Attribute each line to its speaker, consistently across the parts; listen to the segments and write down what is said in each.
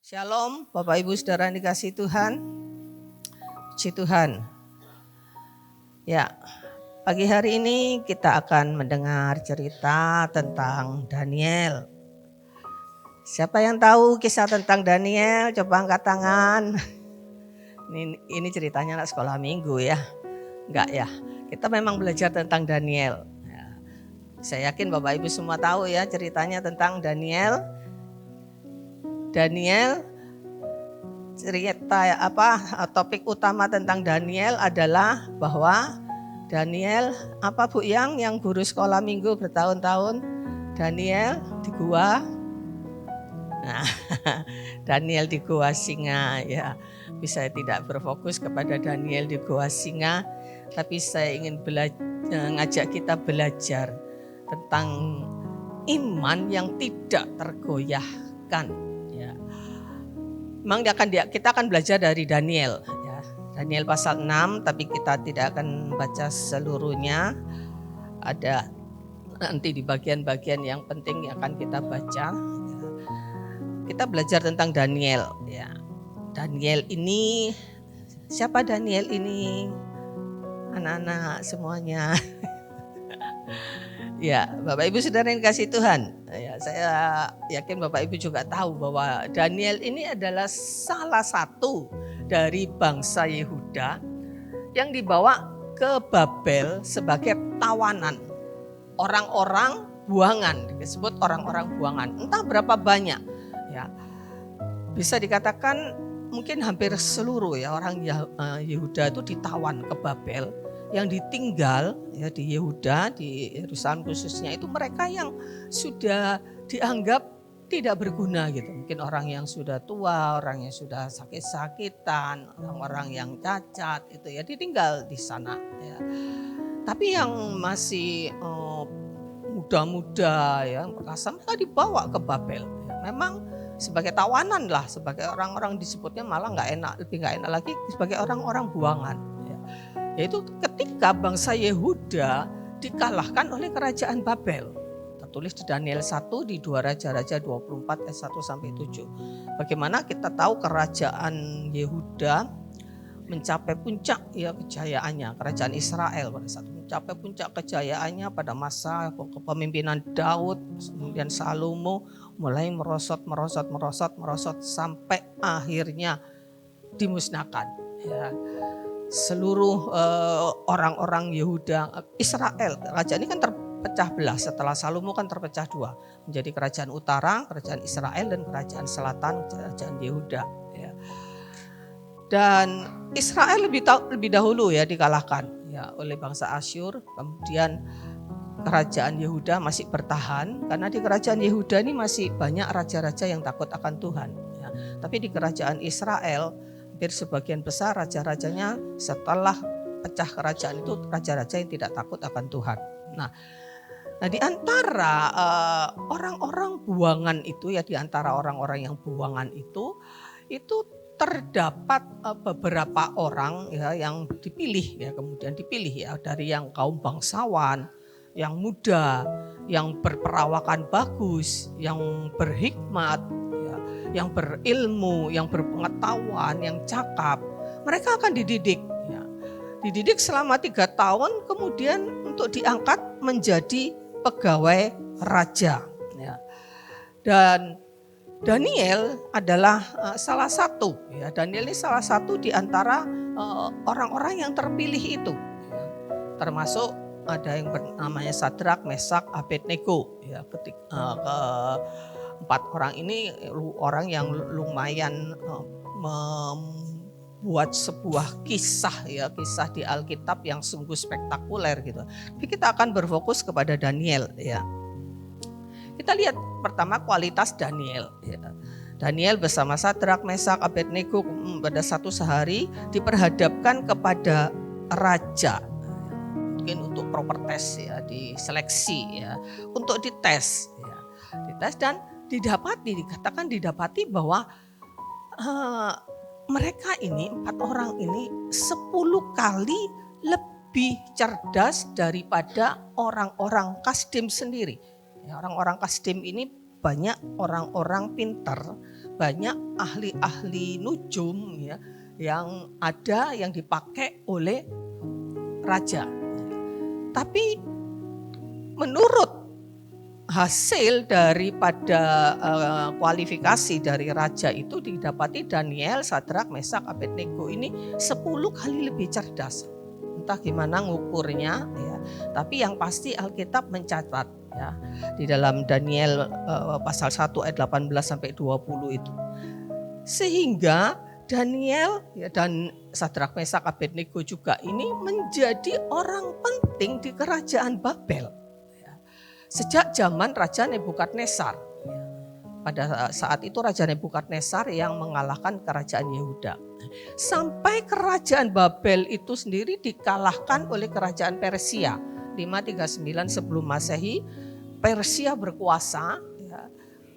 Speaker 1: Shalom, Bapak Ibu Saudara yang dikasihi Tuhan. Puji Tuhan. Ya, pagi hari ini kita akan mendengar cerita tentang Daniel. Siapa yang tahu kisah tentang Daniel? Coba angkat tangan. Ini ceritanya anak sekolah minggu ya. Enggak ya, kita memang belajar tentang Daniel. Ya, saya yakin Bapak Ibu semua tahu ya ceritanya tentang Daniel. Cerita topik utama tentang Daniel adalah bahwa Daniel Bu yang guru sekolah minggu bertahun-tahun, Daniel di gua. Nah, Daniel di gua singa ya. Saya tidak berfokus kepada Daniel di gua singa, tapi saya ingin ngajak kita belajar tentang iman yang tidak tergoyahkan. Memang kita akan belajar dari Daniel. Ya. Daniel pasal 6, tapi kita tidak akan baca seluruhnya. Ada nanti di bagian-bagian yang penting yang akan kita baca. Ya. Kita belajar tentang Daniel. Ya. Daniel ini, siapa Daniel ini? Anak-anak semuanya. Ya, Bapak Ibu Saudara yang kasih Tuhan. Ya, saya yakin Bapak Ibu juga tahu bahwa Daniel ini adalah salah satu dari bangsa Yehuda yang dibawa ke Babel sebagai tawanan. Orang-orang buangan, disebut orang-orang buangan. Entah berapa banyak. Ya. Bisa dikatakan mungkin hampir seluruh ya orang Yehuda itu ditawan ke Babel. Yang ditinggal ya di Yehuda, di Yerusalem khususnya itu mereka yang sudah dianggap tidak berguna gitu. Mungkin orang yang sudah tua, orang yang sudah sakit-sakitan, orang-orang yang cacat itu ya ditinggal di sana ya. Tapi yang masih muda-muda ya, perkasa mereka dibawa ke Babel. Ya. Memang sebagai tawanan lah, sebagai orang-orang disebutnya malah lebih nggak enak lagi sebagai orang-orang buangan. Yaitu ketika bangsa Yehuda dikalahkan oleh kerajaan Babel. Tertulis di Daniel 1 di 2 Raja-Raja 24 ayat 1 sampai 7. Bagaimana kita tahu kerajaan Yehuda mencapai puncak ya kejayaannya, kerajaan Israel pada saat mencapai puncak kejayaannya pada masa kepemimpinan Daud, kemudian Salomo mulai merosot sampai akhirnya dimusnahkan ya. Seluruh orang-orang Yehuda, Israel, kerajaan ini kan terpecah belah setelah Salomo kan terpecah dua menjadi kerajaan utara, kerajaan Israel dan kerajaan selatan, kerajaan Yehuda. Ya. Dan Israel lebih dahulu ya dikalahkan ya oleh bangsa Asyur, kemudian kerajaan Yehuda masih bertahan karena di kerajaan Yehuda ini masih banyak raja-raja yang takut akan Tuhan. Ya. Tapi di kerajaan Israel hampir sebagian besar raja-rajanya setelah pecah kerajaan itu raja-raja yang tidak takut akan Tuhan. Nah di antara orang-orang buangan itu ya, di antara orang-orang yang buangan itu terdapat beberapa orang ya yang dipilih ya, kemudian dipilih ya dari yang kaum bangsawan, yang muda, yang berperawakan bagus, yang berhikmat, yang berilmu, yang berpengetahuan, yang cakap, mereka akan dididik. Ya. Dididik selama 3 tahun, kemudian untuk diangkat menjadi pegawai raja. Ya. Dan Daniel adalah salah satu. Ya. Daniel ini salah satu di antara orang-orang yang terpilih itu. Ya. Termasuk ada yang bernamanya Sadrak, Mesak, Abednego. Ya. Empat orang ini orang yang lumayan membuat sebuah kisah di Alkitab yang sungguh spektakuler gitu. Tapi kita akan berfokus kepada Daniel ya. Kita lihat pertama kualitas Daniel ya. Daniel bersama Sadrak, Mesak, Abednego pada satu sehari diperhadapkan kepada raja. Mungkin untuk proper test ya, diseleksi ya, untuk dites ya. Dites dan didapati bahwa mereka ini 4 orang ini 10 kali lebih cerdas daripada orang-orang Kasdim sendiri. Ya, orang-orang Kasdim ini banyak orang-orang pintar, banyak ahli-ahli nujum ya, yang ada yang dipakai oleh raja. Tapi menurut hasil daripada kualifikasi dari raja itu didapati Daniel, Sadrak, Mesak, Abednego ini 10 kali lebih cerdas. Entah gimana ngukurnya ya, tapi yang pasti Alkitab mencatat ya di dalam Daniel pasal 1 ayat 18 sampai 20 itu. Sehingga Daniel ya, dan Sadrak, Mesak, Abednego juga ini menjadi orang penting di kerajaan Babel. Sejak zaman Raja Nebukadnezar. Pada saat itu Raja Nebukadnezar yang mengalahkan kerajaan Yehuda. Sampai kerajaan Babel itu sendiri dikalahkan oleh kerajaan Persia. 539 sebelum Masehi, Persia berkuasa, ya,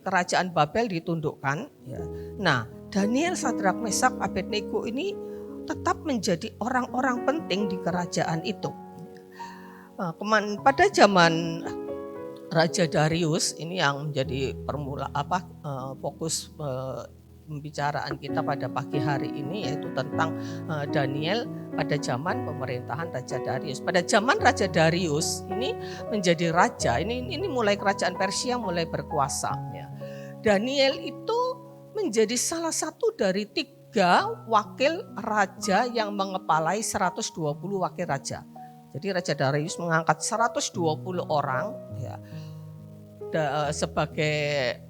Speaker 1: kerajaan Babel ditundukkan. Ya. Nah, Daniel, Sadrak, Mesak, Abednego ini tetap menjadi orang-orang penting di kerajaan itu. Pada zaman Raja Darius ini yang menjadi fokus pembicaraan kita pada pagi hari ini, yaitu tentang Daniel pada zaman pemerintahan Raja Darius. Pada zaman Raja Darius ini menjadi raja, ini mulai kerajaan Persia mulai berkuasa. Ya. Daniel itu menjadi salah satu dari 3 wakil raja yang mengepalai 120 wakil raja. Jadi Raja Darius mengangkat 120 orang ya, sebagai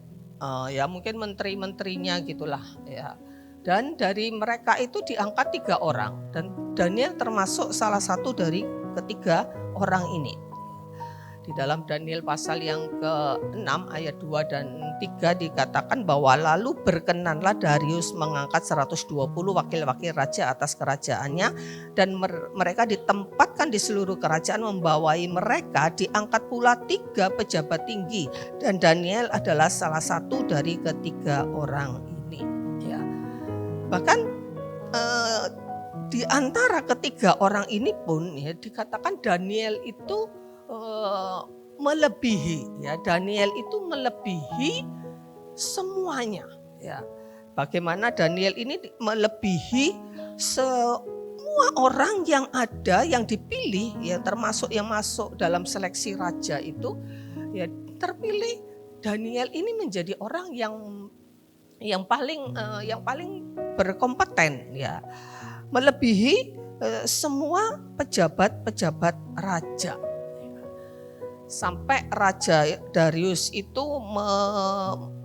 Speaker 1: ya mungkin menteri-menterinya gitulah ya. Dan dari mereka itu diangkat 3 orang dan Daniel termasuk salah satu dari ketiga orang ini. Di dalam Daniel pasal yang ke-6 ayat 2 dan 3 dikatakan bahwa lalu berkenanlah Darius mengangkat 120 wakil-wakil raja atas kerajaannya dan mereka ditempatkan di seluruh kerajaan, membawai mereka diangkat pula 3 pejabat tinggi dan Daniel adalah salah satu dari ketiga orang ini. Ya. Bahkan di antara ketiga orang ini pun ya dikatakan Daniel itu melebihi ya, Daniel itu melebihi semuanya ya. Bagaimana Daniel ini melebihi semua orang yang ada yang dipilih ya, termasuk yang masuk dalam seleksi raja itu ya, terpilih Daniel ini menjadi orang yang paling berkompeten ya, melebihi semua pejabat-pejabat raja. Sampai Raja Darius itu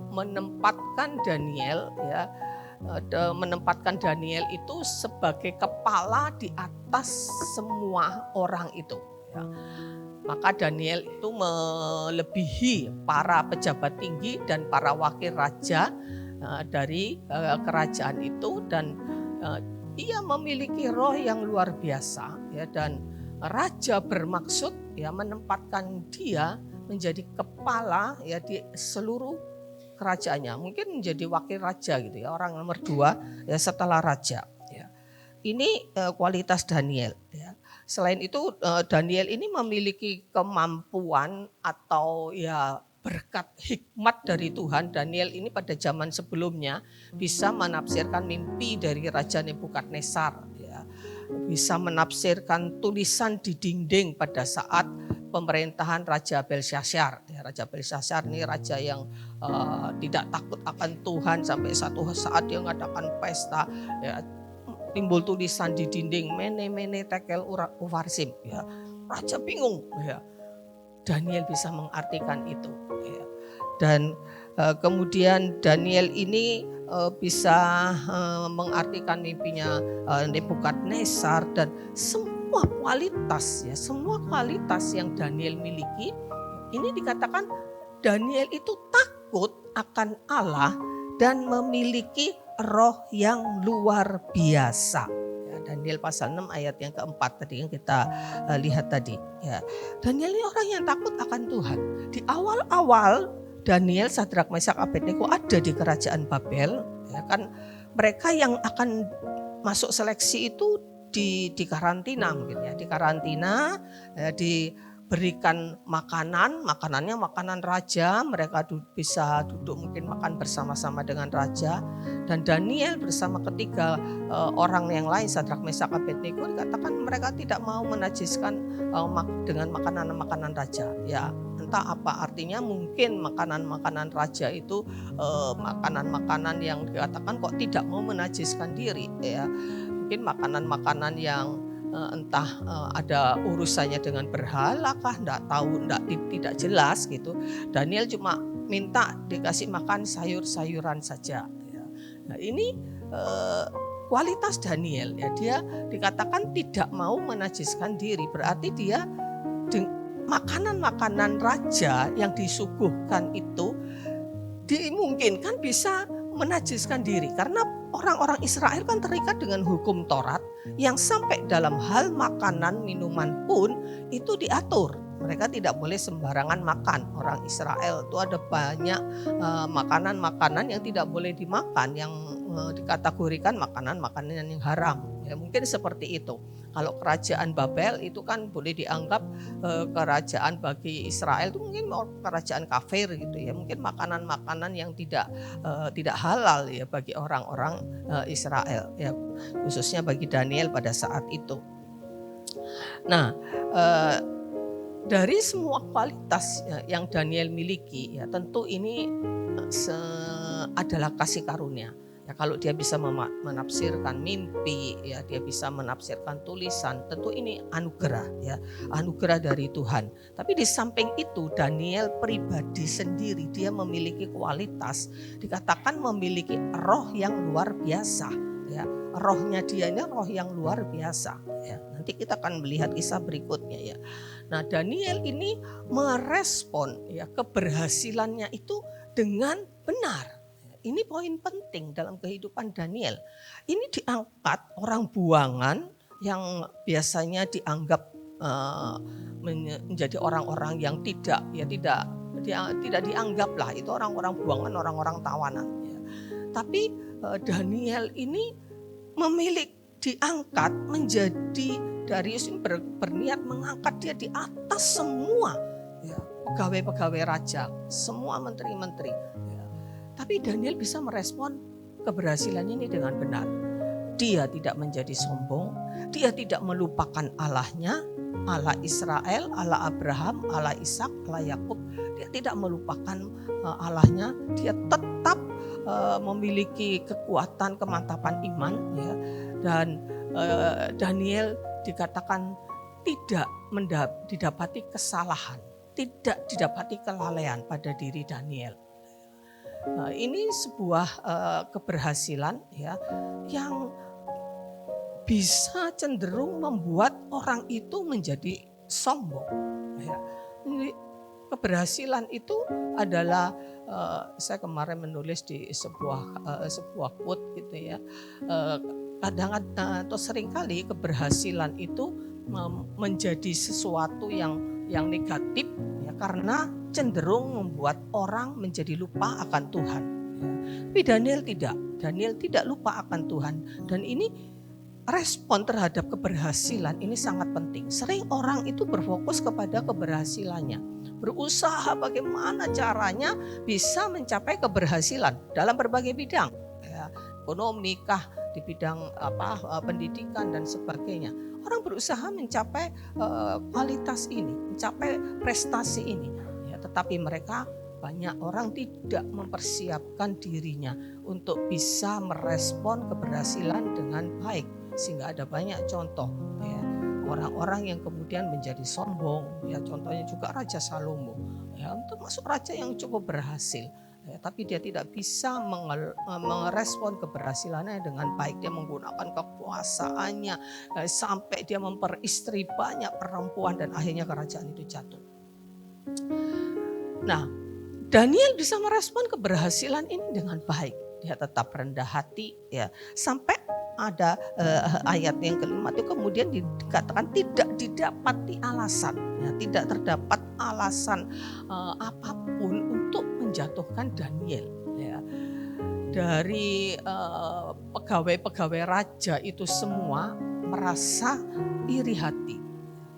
Speaker 1: menempatkan Daniel ya, menempatkan Daniel itu sebagai kepala di atas semua orang itu ya. Maka Daniel itu melebihi para pejabat tinggi dan para wakil raja dari kerajaan itu, dan ia memiliki roh yang luar biasa ya, dan raja bermaksud ya menempatkan dia menjadi kepala ya di seluruh kerajaannya, mungkin menjadi wakil raja gitu ya, orang nomor 2 ya setelah raja ya. Ini kualitas Daniel ya. Selain itu Daniel ini memiliki kemampuan atau ya berkat hikmat dari Tuhan. Daniel ini pada zaman sebelumnya bisa menafsirkan mimpi dari Raja Nebukadnezar ya. Bisa menafsirkan tulisan di dinding pada saat pemerintahan Raja Belsyazar. Ya, Raja Belsyazar ini raja yang tidak takut akan Tuhan, sampai satu saat dia mengadakan pesta. Ya, timbul tulisan di dinding mene tekel ufarsim. Ya, raja bingung. Ya, Daniel bisa mengartikan itu. Ya. Dan kemudian Daniel ini bisa mengartikan mimpinya Nebukadnezar, dan semua kualitas ya, semua kualitas yang Daniel miliki ini dikatakan Daniel itu takut akan Allah dan memiliki roh yang luar biasa. Ya, Daniel pasal 6 ayat yang keempat tadi yang kita lihat tadi. Ya, Daniel ini orang yang takut akan Tuhan. Di awal-awal Daniel, Sadrak, Mesak, Abednego ada di kerajaan Babel, ya kan, mereka yang akan masuk seleksi itu di karantina mungkin ya, di karantina ya, diberikan makanannya makanan raja, mereka bisa duduk mungkin makan bersama-sama dengan raja. Dan Daniel bersama ketiga orang yang lain, Sadrak, Mesak, Abednego, dikatakan mereka tidak mau menajiskan dengan makanan-makanan raja. Ya, entah apa artinya, mungkin makanan-makanan raja itu makanan-makanan yang dikatakan kok tidak mau menajiskan diri. Ya, mungkin makanan-makanan yang entah ada urusannya dengan berhala kah, tidak jelas gitu. Daniel cuma minta dikasih makan sayur-sayuran saja. Ya. Nah ini kualitas Daniel, ya, dia dikatakan tidak mau menajiskan diri, berarti dia makanan-makanan raja yang disuguhkan itu dimungkinkan bisa menajiskan diri, karena orang-orang Israel kan terikat dengan hukum Taurat yang sampai dalam hal makanan minuman pun itu diatur. Mereka tidak boleh sembarangan makan. Orang Israel itu ada banyak makanan-makanan yang tidak boleh dimakan, yang dikategorikan makanan-makanan yang haram. Ya, mungkin seperti itu. Kalau kerajaan Babel itu kan boleh dianggap kerajaan bagi Israel itu mungkin kerajaan kafir gitu ya. Mungkin makanan-makanan yang tidak halal ya bagi orang-orang Israel ya, khususnya bagi Daniel pada saat itu. Nah, dari semua kualitas yang Daniel miliki ya, tentu ini adalah kasih karunia. Ya, kalau dia bisa menafsirkan mimpi, ya dia bisa menafsirkan tulisan, tentu ini anugerah ya, anugerah dari Tuhan. Tapi di samping itu Daniel pribadi sendiri dia memiliki kualitas, dikatakan memiliki roh yang luar biasa ya. Rohnya dia ini roh yang luar biasa ya. Nanti kita akan melihat kisah berikutnya ya. Nah, Daniel ini merespon ya keberhasilannya itu dengan benar. Ini poin penting dalam kehidupan Daniel. Ini diangkat orang buangan yang biasanya dianggap menjadi orang-orang yang tidak dianggap lah, itu orang-orang buangan, orang-orang tawanan. Ya. Tapi Daniel ini diangkat menjadi, Darius ini berniat mengangkat dia di atas semua ya, pegawai-pegawai raja, semua menteri-menteri. Tapi Daniel bisa merespon keberhasilan ini dengan benar. Dia tidak menjadi sombong, dia tidak melupakan Allahnya, Allah Israel, Allah Abraham, Allah Ishak, Allah Yakub. Dia tidak melupakan Allahnya, dia tetap memiliki kekuatan, kemantapan iman ya. Dan Daniel dikatakan tidak didapati kesalahan, tidak didapati kelalaian pada diri Daniel. Ini sebuah keberhasilan ya, yang bisa cenderung membuat orang itu menjadi sombong. Ya. Keberhasilan itu adalah saya kemarin menulis di sebuah quote gitu ya. Kadang-kadang atau seringkali keberhasilan itu menjadi sesuatu yang negatif ya, karena cenderung membuat orang menjadi lupa akan Tuhan. Tapi Daniel tidak lupa akan Tuhan. Dan ini respon terhadap keberhasilan ini sangat penting. Sering orang itu berfokus kepada keberhasilannya, berusaha bagaimana caranya bisa mencapai keberhasilan dalam berbagai bidang, ya, ekonomi kah, di bidang pendidikan dan sebagainya. Orang berusaha mencapai kualitas ini, mencapai prestasi ini. Tetapi banyak orang tidak mempersiapkan dirinya untuk bisa merespon keberhasilan dengan baik. Sehingga ada banyak contoh ya, orang-orang yang kemudian menjadi sombong. Ya, contohnya juga Raja Salomo. Ya, termasuk raja yang cukup berhasil. Ya, tapi dia tidak bisa merespon keberhasilannya dengan baik. Dia menggunakan kekuasaannya sampai dia memperistri banyak perempuan dan akhirnya kerajaan itu jatuh. Nah, Daniel bisa merespon keberhasilan ini dengan baik. Dia tetap rendah hati ya. Sampai ada ayat yang kelima itu kemudian dikatakan tidak didapati alasan. Ya, tidak terdapat alasan apapun untuk menjatuhkan Daniel. Ya. Dari pegawai-pegawai raja itu semua merasa iri hati.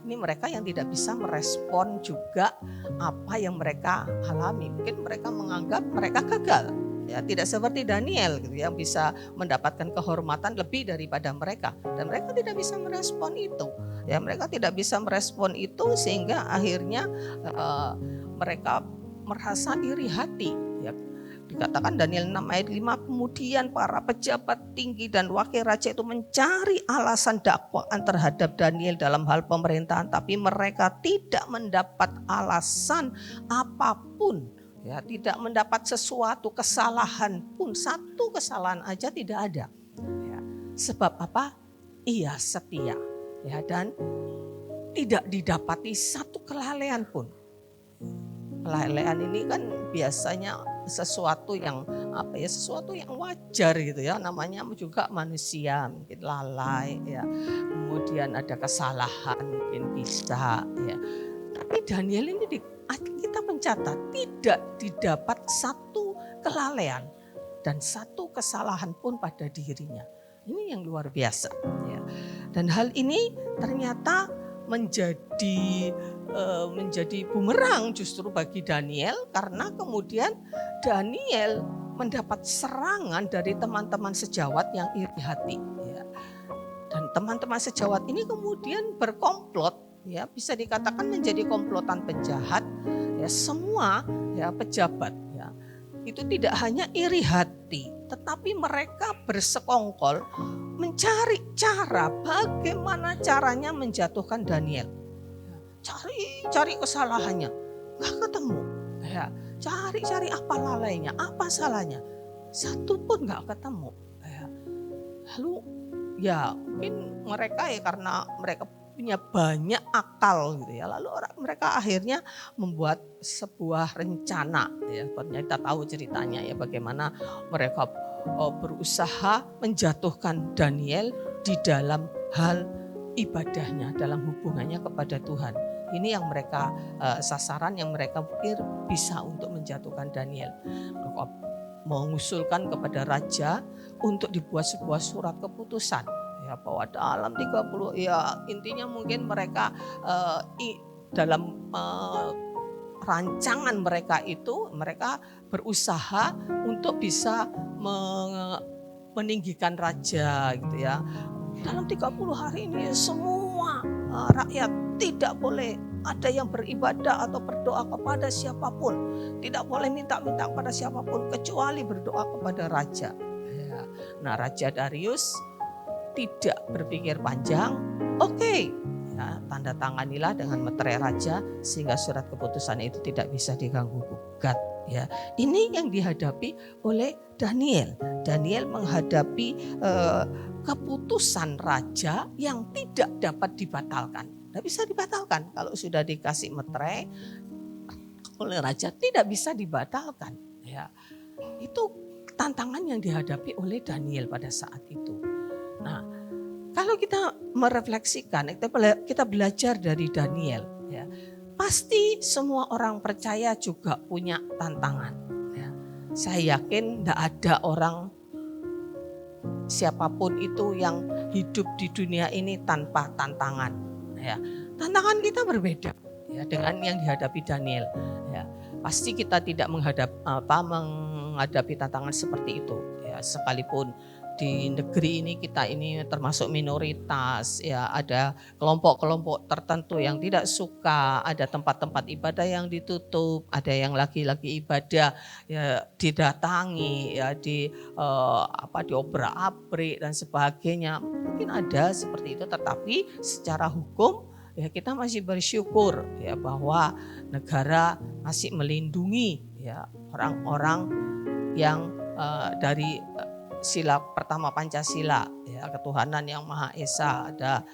Speaker 1: Ini mereka yang tidak bisa merespon juga apa yang mereka alami. Mungkin mereka menganggap mereka gagal. Ya, tidak seperti Daniel gitu, yang bisa mendapatkan kehormatan lebih daripada mereka, dan mereka tidak bisa merespon itu. Ya, mereka tidak bisa merespon itu sehingga akhirnya mereka merasa iri hati. Ya, dikatakan Daniel 6 ayat 5, kemudian para pejabat tinggi dan wakil raja itu mencari alasan dakwaan terhadap Daniel dalam hal pemerintahan, tapi mereka tidak mendapat alasan apapun. Ya, tidak mendapat sesuatu kesalahan pun, satu kesalahan aja tidak ada. Ya, sebab apa? Ia setia, ya, dan tidak didapati satu kelalaian pun. Kelalaian ini kan biasanya sesuatu yang sesuatu yang wajar gitu ya, namanya juga manusia, mungkin lalai ya, kemudian ada kesalahan mungkin bisa ya. Tapi Daniel ini kita mencatat tidak didapat satu kelalaian dan satu kesalahan pun pada dirinya. Ini yang luar biasa ya. Dan hal ini ternyata menjadi bumerang justru bagi Daniel, karena kemudian Daniel mendapat serangan dari teman-teman sejawat yang iri hati ya. Dan teman-teman sejawat ini kemudian berkomplot, ya, bisa dikatakan menjadi komplotan penjahat ya. Semua ya pejabat ya itu tidak hanya iri hati, tetapi mereka bersekongkol mencari cara bagaimana caranya menjatuhkan Daniel. Cari kesalahannya, nggak ketemu ya. Cari apa lalainya, apa salahnya, satu pun nggak ketemu ya. Lalu ya mungkin mereka ya karena mereka punya banyak akal gitu ya. Lalu mereka akhirnya membuat sebuah rencana ya. Kita tahu ceritanya ya, bagaimana mereka berusaha menjatuhkan Daniel di dalam hal ibadahnya, dalam hubungannya kepada Tuhan. Ini yang mereka sasaran yang mereka pikir bisa untuk menjatuhkan Daniel. Mereka mengusulkan kepada raja untuk dibuat sebuah surat keputusan. Ya, bahwa dalam 30 ya intinya mungkin mereka dalam rancangan mereka itu mereka berusaha untuk bisa meninggikan raja gitu ya. Dalam 30 hari ini semua rakyat tidak boleh ada yang beribadah atau berdoa kepada siapapun. Tidak boleh minta-minta kepada siapapun kecuali berdoa kepada raja. Ya. Nah, Raja Darius tidak berpikir panjang, oke, ya, tanda tanganilah dengan meterai raja sehingga surat keputusan itu tidak bisa diganggu gugat. Ya, ini yang dihadapi oleh Daniel. Daniel menghadapi keputusan raja yang tidak dapat dibatalkan. Tidak bisa dibatalkan kalau sudah dikasih meterai oleh raja, tidak bisa dibatalkan. Ya, itu tantangan yang dihadapi oleh Daniel pada saat itu. Nah, kalau kita merefleksikan, kita belajar dari Daniel, ya, pasti semua orang percaya juga punya tantangan. Ya. Saya yakin tidak ada orang siapapun itu yang hidup di dunia ini tanpa tantangan. Ya. Tantangan kita berbeda ya, dengan yang dihadapi Daniel. Ya. Pasti kita tidak menghadapi tantangan seperti itu. Ya, sekalipun di negeri ini kita ini termasuk minoritas ya, ada kelompok-kelompok tertentu yang tidak suka, ada tempat-tempat ibadah yang ditutup, ada yang lagi-lagi ibadah ya didatangi ya diobrak-abrik dan sebagainya. Mungkin ada seperti itu, tetapi secara hukum ya kita masih bersyukur ya bahwa negara masih melindungi ya orang-orang yang dari sila pertama Pancasila ya, ketuhanan yang Maha Esa, ada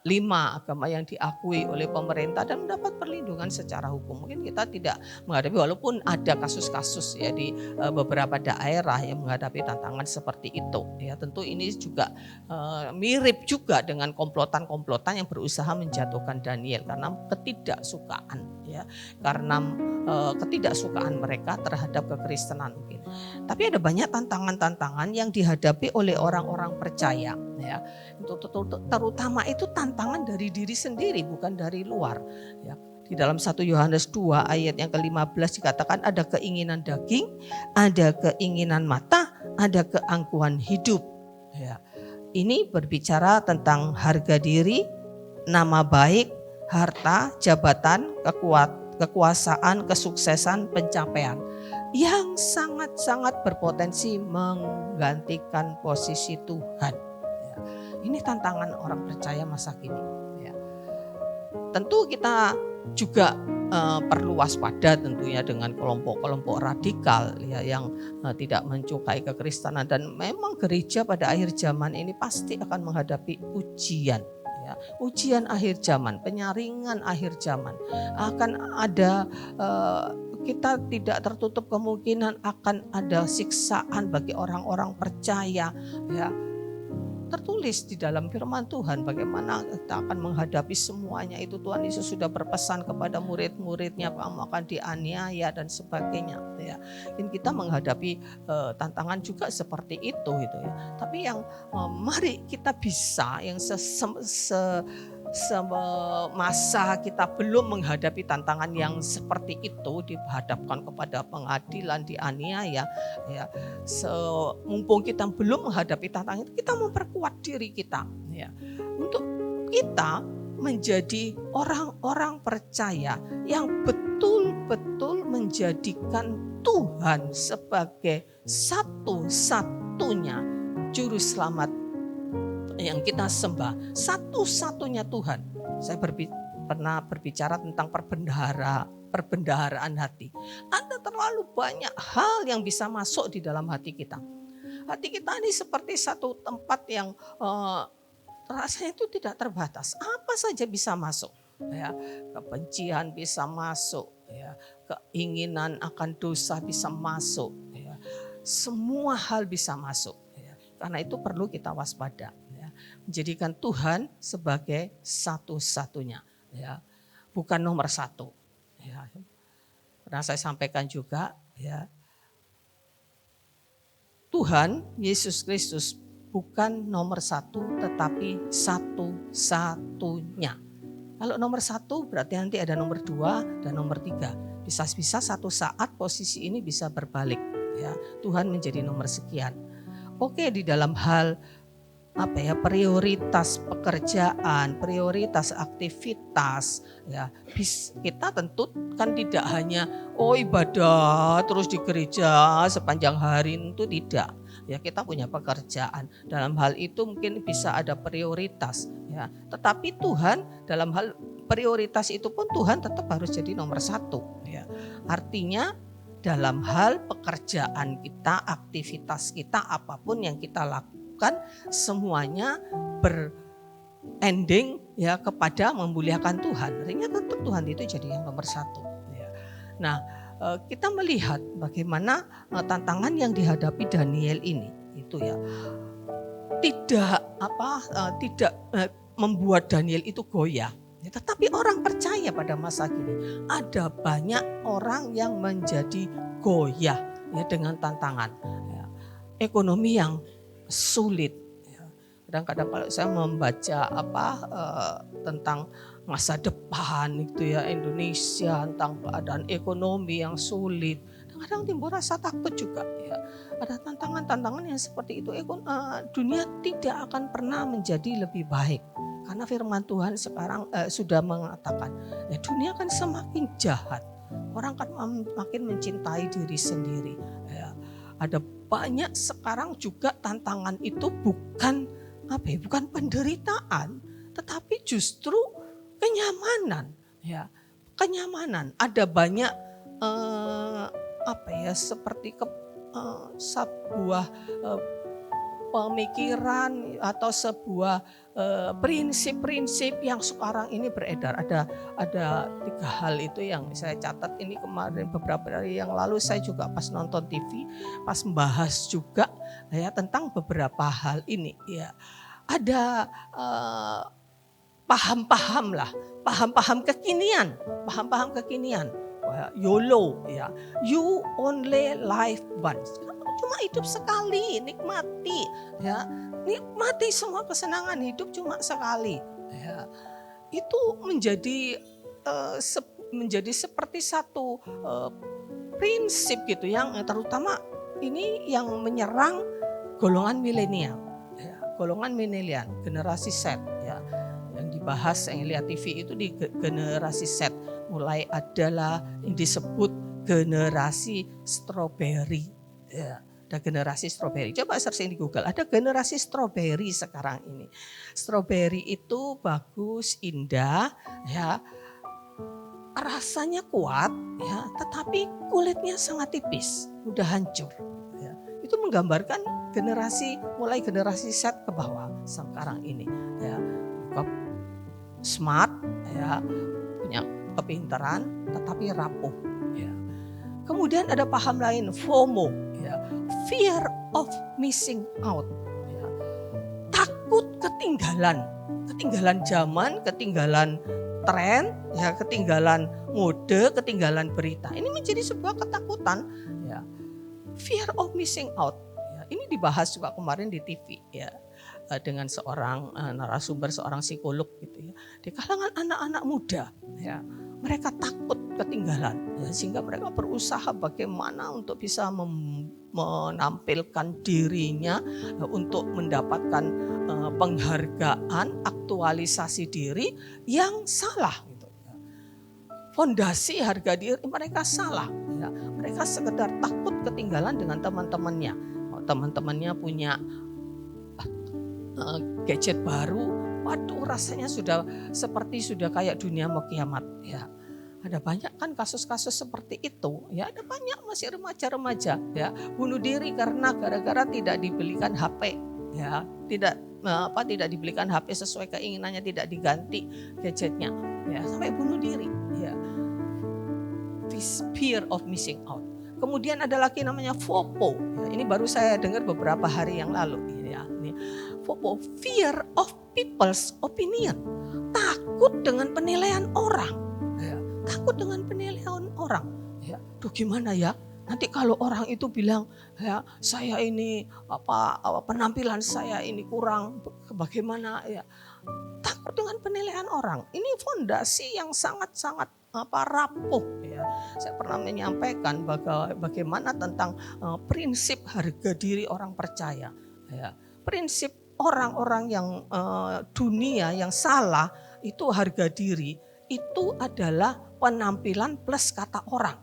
Speaker 1: 5 agama yang diakui oleh pemerintah dan mendapat perlindungan secara hukum. Mungkin kita tidak menghadapi, walaupun ada kasus-kasus ya di beberapa daerah yang menghadapi tantangan seperti itu. Ya, tentu ini juga mirip juga dengan komplotan-komplotan yang berusaha menjatuhkan Daniel karena ketidaksukaan ya, karena ketidaksukaan mereka terhadap kekristenan mungkin. Tapi ada banyak tantangan-tantangan yang dihadapi oleh orang-orang percaya Ya, terutama itu tantangan dari diri sendiri, bukan dari luar. Ya, di dalam 1 Yohanes 2 ayat yang ke-15 dikatakan ada keinginan daging, ada keinginan mata, ada keangkuhan hidup. Ya, ini berbicara tentang harga diri, nama baik, harta, jabatan, kekuasaan, kesuksesan, pencapaian yang sangat-sangat berpotensi menggantikan posisi Tuhan. Ini tantangan orang percaya masa kini. Ya. Tentu kita juga perlu waspada tentunya dengan kelompok-kelompok radikal ya, yang tidak mencukai kekristenan, dan memang gereja pada akhir zaman ini pasti akan menghadapi ujian. Ya, ujian akhir zaman, penyaringan akhir zaman akan ada. Kita tidak tertutup kemungkinan akan ada siksaan bagi orang-orang percaya. Ya, tertulis di dalam firman Tuhan bagaimana kita akan menghadapi semuanya itu. Tuhan Yesus sudah berpesan kepada murid-muridnya, kamu akan dianiaya dan sebagainya. Ya, kita menghadapi tantangan juga seperti itu gitu ya. Tapi yang mari kita bisa yang semasa kita belum menghadapi tantangan yang seperti itu, dihadapkan kepada pengadilan, dianiaya, ya, mumpung kita belum menghadapi tantangan itu, kita memperkuat diri kita, ya, untuk kita menjadi orang-orang percaya yang betul-betul menjadikan Tuhan sebagai satu-satunya juru selamat yang kita sembah, satu-satunya Tuhan. Saya pernah berbicara tentang perbendaharaan hati. Ada terlalu banyak hal yang bisa masuk di dalam hati kita. Hati kita ini seperti satu tempat yang rasanya itu tidak terbatas. Apa saja bisa masuk. Ya, kebencian bisa masuk. Ya, keinginan akan dosa bisa masuk. Ya, semua hal bisa masuk. Ya, karena itu perlu kita waspada. Menjadikan Tuhan sebagai satu-satunya, ya, bukan nomor satu. Ya. Pernah saya sampaikan juga, ya, Tuhan Yesus Kristus bukan nomor satu, tetapi satu-satunya. Kalau nomor satu berarti nanti ada nomor 2 dan nomor 3. Bisa-bisa satu saat posisi ini bisa berbalik. Ya, Tuhan menjadi nomor sekian. Oke, di dalam hal prioritas pekerjaan, prioritas aktivitas, ya, kita tentu kan tidak hanya ibadah terus di gereja sepanjang hari, itu tidak. Ya, kita punya pekerjaan. Dalam hal itu mungkin bisa ada prioritas, ya. Tetapi Tuhan dalam hal prioritas itu pun Tuhan tetap harus jadi nomor satu, ya. Artinya dalam hal pekerjaan kita, aktivitas kita, apapun yang kita lakukan, semuanya berending, ya, kepada memuliakan Tuhan. Artinya tetap Tuhan itu jadi yang nomor satu. Ya. Nah, kita melihat bagaimana tantangan yang dihadapi Daniel ini, itu ya tidak membuat Daniel itu goyah. Ya, tetapi orang percaya pada masa kini ada banyak orang yang menjadi goyah, ya, dengan tantangan, ya, ekonomi yang sulit. Kadang-kadang kalau saya membaca tentang masa depan itu, ya, Indonesia, tentang keadaan ekonomi yang sulit, kadang timbul rasa takut juga, ya. Ada tantangan-tantangan yang seperti itu. Dunia tidak akan pernah menjadi lebih baik, karena firman Tuhan sekarang sudah mengatakan, ya, dunia kan semakin jahat, orang kan makin mencintai diri sendiri, ya. Ada banyak sekarang juga tantangan itu bukan penderitaan, tetapi justru kenyamanan, ya, kenyamanan. Ada banyak seperti sebuah pemikiran atau sebuah prinsip-prinsip yang sekarang ini beredar. Ada 3 hal itu yang saya catat ini kemarin, beberapa hari yang lalu saya juga pas nonton TV, pas membahas juga, ya, tentang beberapa hal ini, ya. Ada paham-paham kekinian. YOLO, ya, you only live once. cuma hidup sekali, nikmati ya. Nikmati semua kesenangan hidup cuma sekali ya. Itu menjadi seperti satu prinsip gitu yang terutama ini yang menyerang golongan milenial ya, golongan milenial, generasi Z ya. Yang dibahas yang lihat TV itu di generasi Z, mulai adalah yang disebut generasi strawberry ya. Ada generasi strawberry, coba searching di Google, ada generasi strawberry sekarang ini. Strawberry itu bagus, indah ya, rasanya kuat ya, tetapi kulitnya sangat tipis, mudah hancur ya. Itu menggambarkan mulai generasi Z ke bawah sekarang ini ya. Smart ya, punya kepintaran tetapi rapuh ya. Kemudian ada paham lain, FOMO ya, fear of missing out ya. Takut ketinggalan zaman, ketinggalan tren ya, ketinggalan mode, ketinggalan berita. Ini menjadi sebuah ketakutan ya. Fear of missing out ya. Ini dibahas juga kemarin di TV ya, dengan seorang narasumber, seorang psikolog gitu ya. Di kalangan anak-anak muda ya, mereka takut ketinggalan ya, sehingga mereka berusaha bagaimana untuk bisa menampilkan dirinya untuk mendapatkan penghargaan, aktualisasi diri yang salah gitu ya. Fondasi harga diri mereka salah ya. Mereka sekedar takut ketinggalan dengan teman-temannya. Teman-temannya punya gadget baru, waduh rasanya sudah kayak dunia mau kiamat ya. Ada banyak kan kasus-kasus seperti itu ya, ada banyak masih remaja-remaja ya bunuh diri karena gara-gara tidak dibelikan HP ya, tidak dibelikan HP sesuai keinginannya, tidak diganti gadgetnya ya, sampai bunuh diri ya. This fear of missing out. Kemudian ada lagi namanya FOMO ya, ini baru saya dengar beberapa hari yang lalu ya. Ini FOMO, fear of people's opinion, takut dengan penilaian orang ya. Takut dengan penilaian orang ya. Duh gimana ya, nanti kalau orang itu bilang ya saya ini penampilan saya ini kurang bagaimana ya. Takut dengan penilaian orang. Ini fondasi yang sangat-sangat rapuh ya. Saya pernah menyampaikan bagaimana tentang prinsip harga diri orang percaya ya. Prinsip orang-orang yang dunia yang salah itu harga diri itu adalah penampilan plus kata orang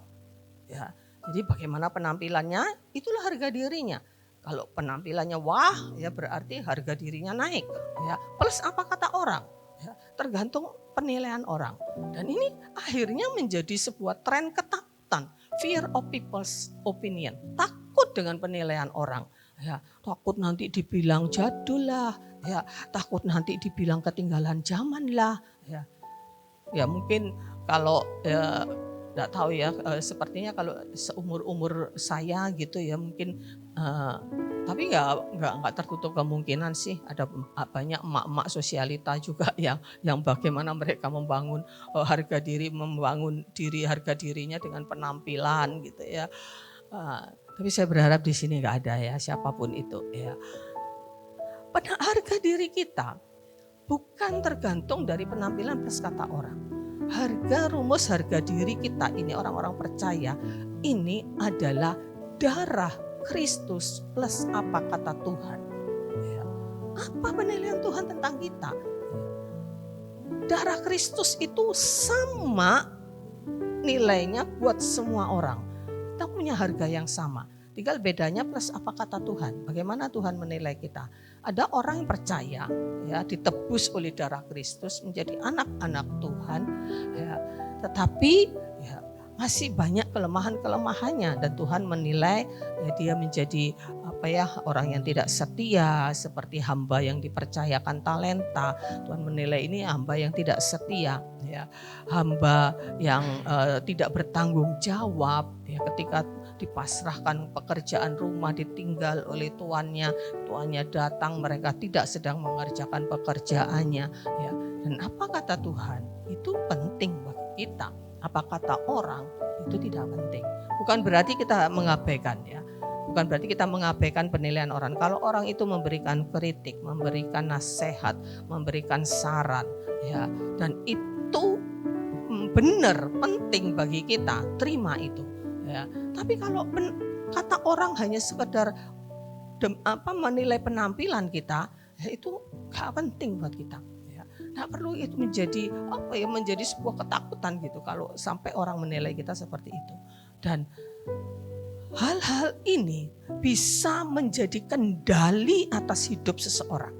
Speaker 1: ya. Jadi bagaimana penampilannya, itulah harga dirinya. Kalau penampilannya wah ya berarti harga dirinya naik ya. Plus apa kata orang ya, tergantung penilaian orang. Dan ini akhirnya menjadi sebuah tren ketakutan, fear of people's opinion, takut dengan penilaian orang ya. Takut nanti dibilang jadul lah ya, takut nanti dibilang ketinggalan zaman lah ya. Ya mungkin kalau enggak tahu ya, sepertinya kalau seumur-umur saya gitu ya mungkin, tapi enggak tertutup kemungkinan sih ada banyak emak-emak sosialita juga yang bagaimana mereka membangun harga diri, membangun harga dirinya dengan penampilan gitu ya. Tapi saya berharap di sini enggak ada ya siapapun itu ya. Pada harga diri kita bukan tergantung dari penampilan plus kata orang. Rumus harga diri kita ini orang-orang percaya ini adalah darah Kristus plus apa kata Tuhan. Ya. Apa penilaian Tuhan tentang kita? Darah Kristus itu sama nilainya buat semua orang. Kita punya harga yang sama. Tinggal bedanya plus apa kata Tuhan. Bagaimana Tuhan menilai kita. Ada orang yang percaya ya ditebus oleh darah Kristus menjadi anak-anak Tuhan ya, tetapi ya, masih banyak kelemahan-kelemahannya dan Tuhan menilai ya, dia menjadi orang yang tidak setia, seperti hamba yang dipercayakan talenta. Tuhan menilai ini hamba yang tidak setia ya, hamba yang tidak bertanggung jawab ya, ketika dipasrahkan pekerjaan rumah ditinggal oleh tuannya datang mereka tidak sedang mengerjakan pekerjaannya ya. Dan apa kata Tuhan itu penting bagi kita, apa kata orang itu tidak penting. Bukan berarti kita mengabaikan ya, Bukan berarti kita mengabaikan penilaian orang. Kalau orang itu memberikan kritik, memberikan nasihat, memberikan saran, ya, dan itu benar, penting bagi kita, terima itu. Ya. Tapi kalau kata orang hanya sekedar menilai penampilan kita, ya itu gak penting buat kita. Ya. Gak perlu itu menjadi sebuah ketakutan gitu kalau sampai orang menilai kita seperti itu. Dan hal-hal ini bisa menjadi kendali atas hidup seseorang.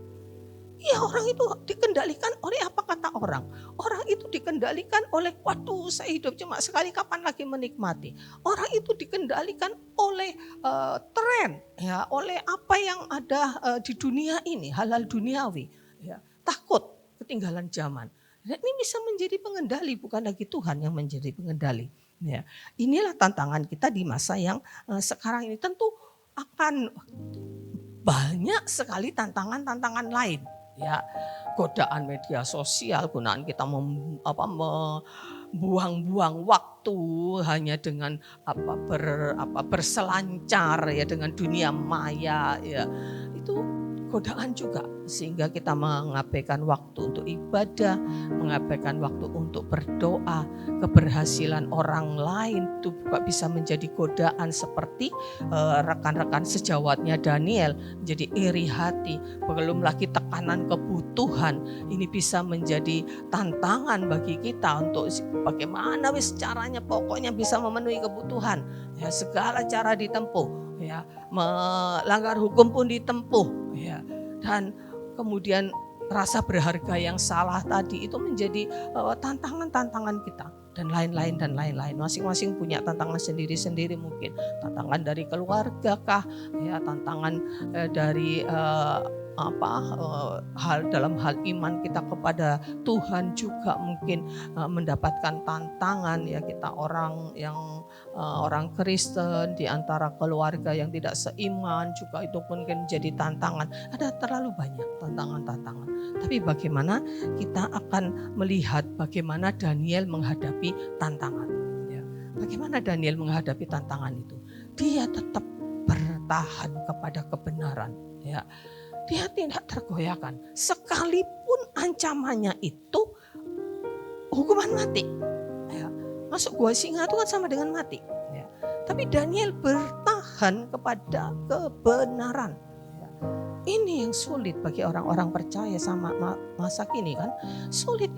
Speaker 1: Ya, orang itu dikendalikan oleh apa kata orang. Orang itu dikendalikan oleh, waduh saya hidup cuma sekali, kapan lagi menikmati. Orang itu dikendalikan oleh tren, ya, oleh apa yang ada di dunia ini, hal-hal duniawi. Ya, takut ketinggalan zaman. Dan ini bisa menjadi pengendali, bukan lagi Tuhan yang menjadi pengendali. Ya, inilah tantangan kita di masa yang sekarang ini. Tentu akan banyak sekali tantangan-tantangan lain. Ya, godaan media sosial, gunaan kita membuang-buang waktu hanya dengan berselancar ya dengan dunia maya ya. Itu godaan juga, sehingga kita mengabaikan waktu untuk ibadah, mengabaikan waktu untuk berdoa. Keberhasilan orang lain itu juga bisa menjadi godaan, seperti rekan-rekan sejawatnya Daniel menjadi iri hati. Belum lagi tekanan kebutuhan, ini bisa menjadi tantangan bagi kita untuk bagaimana caranya pokoknya bisa memenuhi kebutuhan. Ya, segala cara ditempuh. Ya, melanggar hukum pun ditempuh, ya. Dan kemudian rasa berharga yang salah tadi itu menjadi tantangan-tantangan kita, dan lain-lain. Masing-masing punya tantangan sendiri-sendiri, mungkin tantangan dari keluarga kah, ya, tantangan dari dalam hal iman kita kepada Tuhan juga mungkin mendapatkan tantangan, ya. Kita orang Kristen di antara keluarga yang tidak seiman juga itu pun mungkin jadi tantangan. Ada terlalu banyak tantangan. Tapi bagaimana kita akan melihat bagaimana Daniel menghadapi tantangan, ya. Bagaimana Daniel menghadapi tantangan itu? Dia tetap bertahan kepada kebenaran, ya. Dia tidak tergoyahkan, sekalipun ancamannya itu hukuman mati. Ya. Masuk gua singa itu kan sama dengan mati. Ya. Tapi Daniel bertahan kepada kebenaran. Ya. Ini yang sulit bagi orang-orang percaya sama masa kini kan. Sulit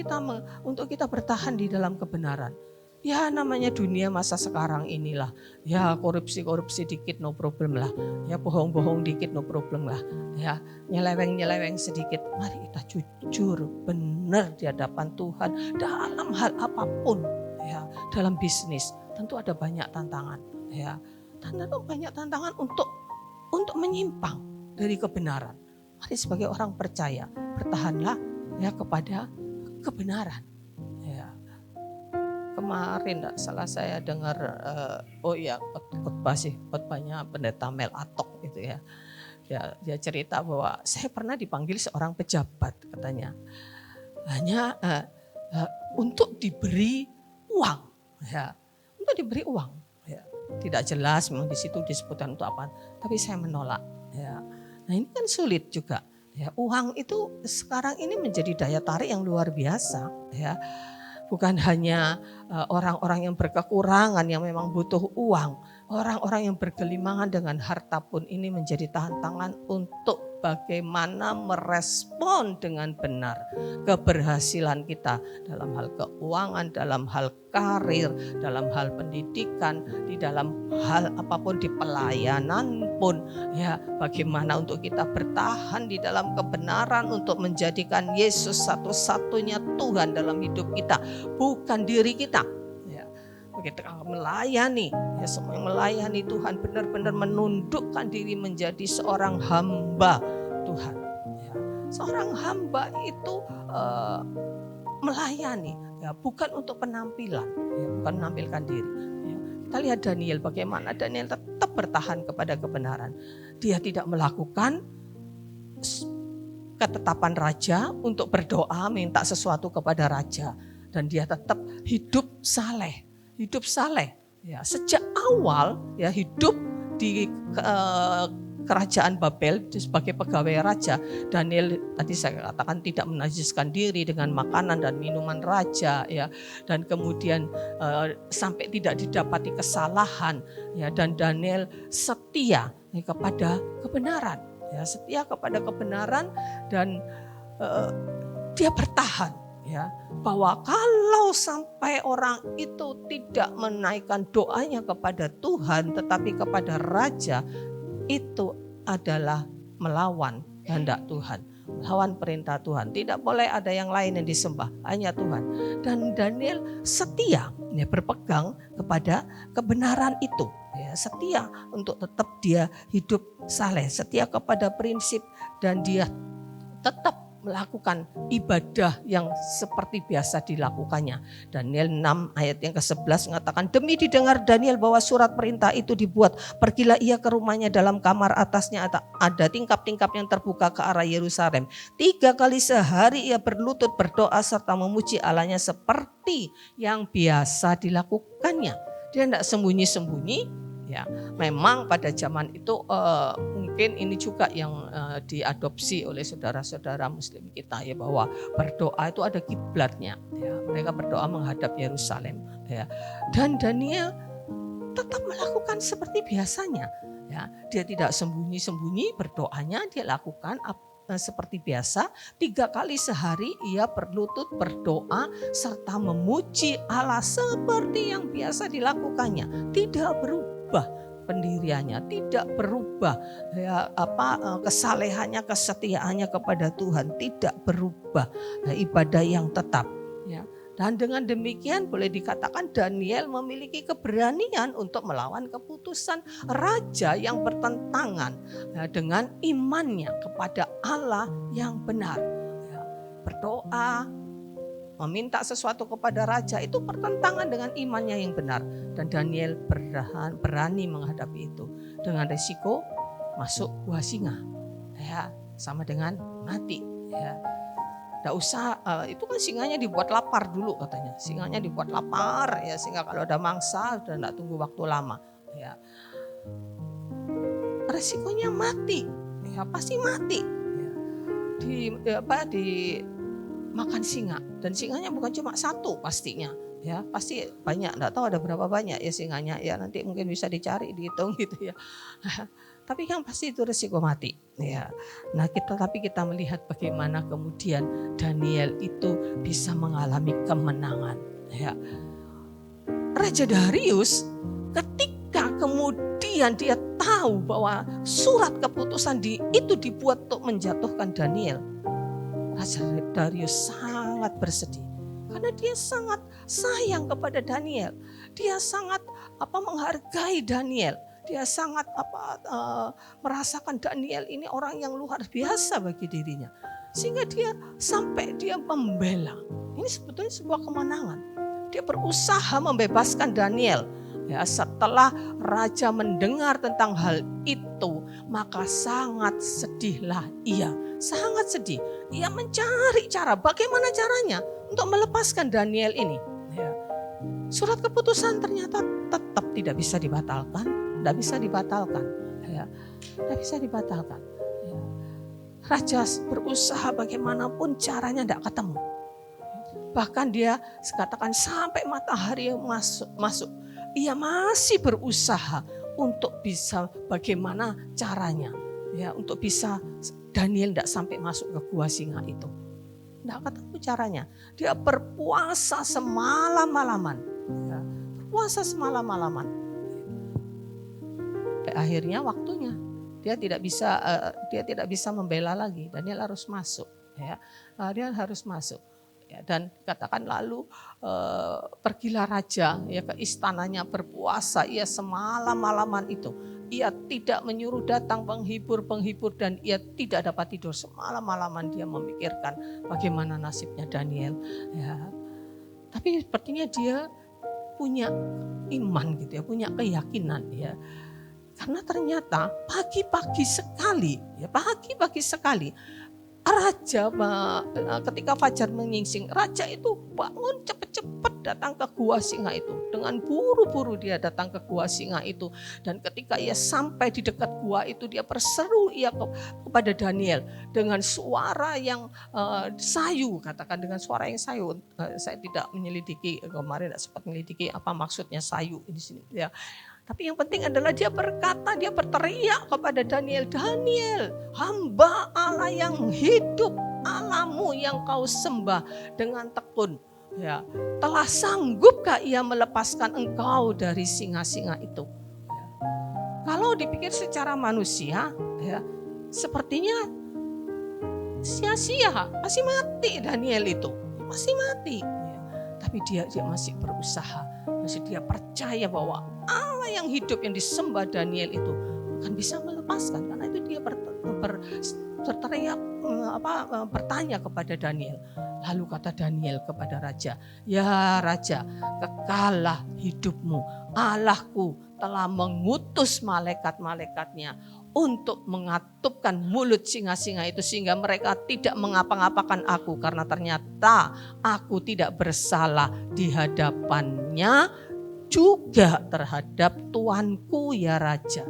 Speaker 1: untuk kita bertahan di dalam kebenaran. Ya, namanya dunia masa sekarang inilah. Ya, korupsi dikit no problem lah. Ya, bohong-bohong dikit no problem lah. Ya, nyeleweng sedikit. Mari kita jujur, benar di hadapan Tuhan dalam hal apapun. Ya, dalam bisnis tentu ada banyak tantangan. Ya, tentu banyak tantangan untuk menyimpang dari kebenaran. Mari sebagai orang percaya bertahanlah ya kepada kebenaran. Kemarin tidak salah saya dengar khotbahnya Pendeta Mel Atok gitu ya. Dia cerita bahwa saya pernah dipanggil seorang pejabat, katanya hanya untuk diberi uang, ya, untuk diberi uang. Ya. Tidak jelas memang di situ disebutkan untuk apa, tapi saya menolak. Ya. Nah, ini kan sulit juga. Ya, uang itu sekarang ini menjadi daya tarik yang luar biasa. Ya. Bukan hanya orang-orang yang berkekurangan yang memang butuh uang. Orang-orang yang bergelimangan dengan harta pun ini menjadi tantangan untuk bagaimana merespon dengan benar keberhasilan kita dalam hal keuangan, dalam hal karir, dalam hal pendidikan, di dalam hal apapun, di pelayanan pun. Ya, bagaimana untuk kita bertahan di dalam kebenaran untuk menjadikan Yesus satu-satunya Tuhan dalam hidup kita, bukan diri kita. Ya, begitu melayani, ya, semua yang melayani Tuhan benar-benar menundukkan diri menjadi seorang hamba Tuhan. Ya, seorang hamba itu melayani, ya, bukan untuk penampilan, ya, bukan menampilkan diri. Ya, kita lihat Daniel, bagaimana Daniel tetap bertahan kepada kebenaran. Dia tidak melakukan ketetapan raja untuk berdoa minta sesuatu kepada raja, dan dia tetap hidup saleh. Ya, sejak awal ya hidup di kerajaan Babel sebagai pegawai raja. Daniel tadi saya katakan tidak menajiskan diri dengan makanan dan minuman raja, ya, dan kemudian sampai tidak didapati kesalahan, ya, dan Daniel setia kepada kebenaran, ya, setia kepada kebenaran, dan dia bertahan, ya, bahwa kalau sampai orang itu tidak menaikkan doanya kepada Tuhan tetapi kepada raja, itu adalah melawan kehendak Tuhan, melawan perintah Tuhan. Tidak boleh ada yang lain yang disembah, hanya Tuhan. Dan Daniel setia, ya, berpegang kepada kebenaran itu, ya, setia untuk tetap dia hidup saleh, setia kepada prinsip, dan dia tetap melakukan ibadah yang seperti biasa dilakukannya. Daniel 6 ayat yang ke-11 mengatakan, demi didengar Daniel bahwa surat perintah itu dibuat, pergilah ia ke rumahnya, dalam kamar atasnya ada tingkap-tingkap yang terbuka ke arah Yerusalem. 3 kali sehari ia berlutut berdoa serta memuji Allahnya seperti yang biasa dilakukannya. Dia tidak sembunyi-sembunyi. Ya, memang pada zaman itu mungkin ini juga yang diadopsi oleh saudara-saudara Muslim kita, ya, bahwa berdoa itu ada kiblatnya. Ya, mereka berdoa menghadap Yerusalem. Ya, dan Daniel tetap melakukan seperti biasanya. Ya, dia tidak sembunyi-sembunyi berdoanya, dia lakukan seperti biasa. 3 kali sehari ia berlutut berdoa serta memuji Allah seperti yang biasa dilakukannya. Tidak berubah pendiriannya, tidak berubah, ya, kesalehannya, kesetiaannya kepada Tuhan tidak berubah, nah, ibadah yang tetap, ya. Dan dengan demikian boleh dikatakan Daniel memiliki keberanian untuk melawan keputusan raja yang bertentangan, ya, dengan imannya kepada Allah yang benar, ya. Berdoa, meminta sesuatu kepada raja itu bertentangan dengan imannya yang benar, dan Daniel berani menghadapi itu dengan resiko masuk gua singa, ya, sama dengan mati, ya. Tidak usah, itu kan singanya dibuat lapar dulu katanya, singanya dibuat lapar, ya, sehingga kalau ada mangsa sudah tidak tunggu waktu lama, ya. Resikonya mati, ya, pasti mati, ya. Makan singa, dan singanya bukan cuma satu pastinya, ya, pasti banyak, enggak tahu ada berapa banyak ya singanya, ya, nanti mungkin bisa dicari, dihitung gitu, ya. Tapi yang pasti itu resiko mati, ya. Nah, tapi kita melihat bagaimana kemudian Daniel itu bisa mengalami kemenangan, ya. Raja Darius ketika kemudian dia tahu bahwa surat keputusan itu dibuat untuk menjatuhkan Daniel, Raja Darius sangat bersedih karena dia sangat sayang kepada Daniel. Dia sangat menghargai Daniel. Dia sangat merasakan Daniel ini orang yang luar biasa bagi dirinya. Sehingga dia sampai dia membela. Ini sebetulnya sebuah kemenangan. Dia berusaha membebaskan Daniel. Ya, setelah raja mendengar tentang hal itu, maka sangat sedihlah ia. Sangat sedih. Ia mencari cara, bagaimana caranya untuk melepaskan Daniel ini. Ya. Surat keputusan ternyata tetap tidak bisa dibatalkan. Tidak bisa dibatalkan. Ya. Tidak bisa dibatalkan. Ya. Raja berusaha bagaimanapun caranya tidak ketemu. Bahkan dia katakan sampai matahari masuk. Ia masih berusaha untuk bisa bagaimana caranya, ya, untuk bisa Daniel tidak sampai masuk ke gua singa itu. Tidak ketemu caranya. Dia berpuasa semalam-malaman, ya, berpuasa semalam-malaman. Akhirnya waktunya dia tidak bisa membela lagi. Daniel harus masuk, ya, dia harus masuk. Dan katakan lalu pergilah raja, ya, ke istananya berpuasa, ia semalam-malaman itu. Ia tidak menyuruh datang penghibur dan ia tidak dapat tidur. Semalam-malaman dia memikirkan bagaimana nasibnya Daniel. Ya. Tapi sepertinya dia punya iman gitu, ya, punya keyakinan, ya. Karena ternyata pagi-pagi sekali raja ketika fajar menyingsing, raja itu bangun cepet-cepet datang ke gua singa itu. Dengan buru-buru dia datang ke gua singa itu. Dan ketika ia sampai di dekat gua itu, dia berseru kepada Daniel dengan suara yang sayu, katakan dengan suara yang sayu. Saya tidak menyelidiki, kemarin tidak sempat menyelidiki apa maksudnya sayu di sini. Ya. Tapi yang penting adalah dia berkata, dia berteriak kepada Daniel, Daniel, hamba Allah yang hidup, Allahmu yang kau sembah dengan tekun, ya, telah sanggupkah ia melepaskan engkau dari singa-singa itu? Ya. Kalau dipikir secara manusia, ya, sepertinya sia-sia, masih mati Daniel itu, masih mati. Ya. Tapi dia masih berusaha, masih dia percaya bahwa Allah yang hidup yang disembah Daniel itu akan bisa melepaskan, karena itu dia berteriak bertanya kepada Daniel. Lalu kata Daniel kepada raja, ya raja, kekalah hidupmu, Allahku telah mengutus malaikat-malaikatnya untuk mengatupkan mulut singa-singa itu sehingga mereka tidak mengapa-ngapakan aku, karena ternyata aku tidak bersalah di hadapannya juga terhadap tuanku ya raja,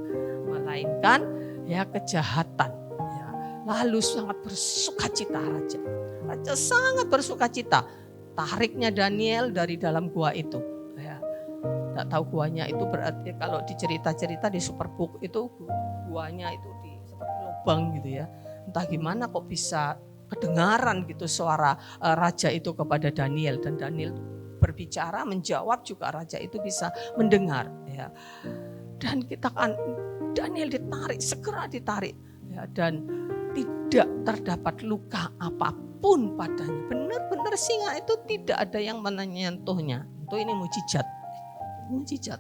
Speaker 1: melainkan ya kejahatan. Ya. Lalu sangat bersukacita raja. Raja sangat bersukacita. Tariknya Daniel dari dalam gua itu. Ya. Tidak tahu guanya itu berarti kalau di cerita-cerita di Superbook itu guanya itu di seperti lubang gitu ya. Entah gimana kok bisa kedengaran gitu suara raja itu kepada Daniel, dan Daniel berbicara, menjawab juga raja itu bisa mendengar. Ya. Dan kita kan Daniel ditarik, segera ditarik, ya, dan tidak terdapat luka apapun padanya. Benar-benar singa itu tidak ada yang menyentuhnya. Itu ini mujizat. Mujizat.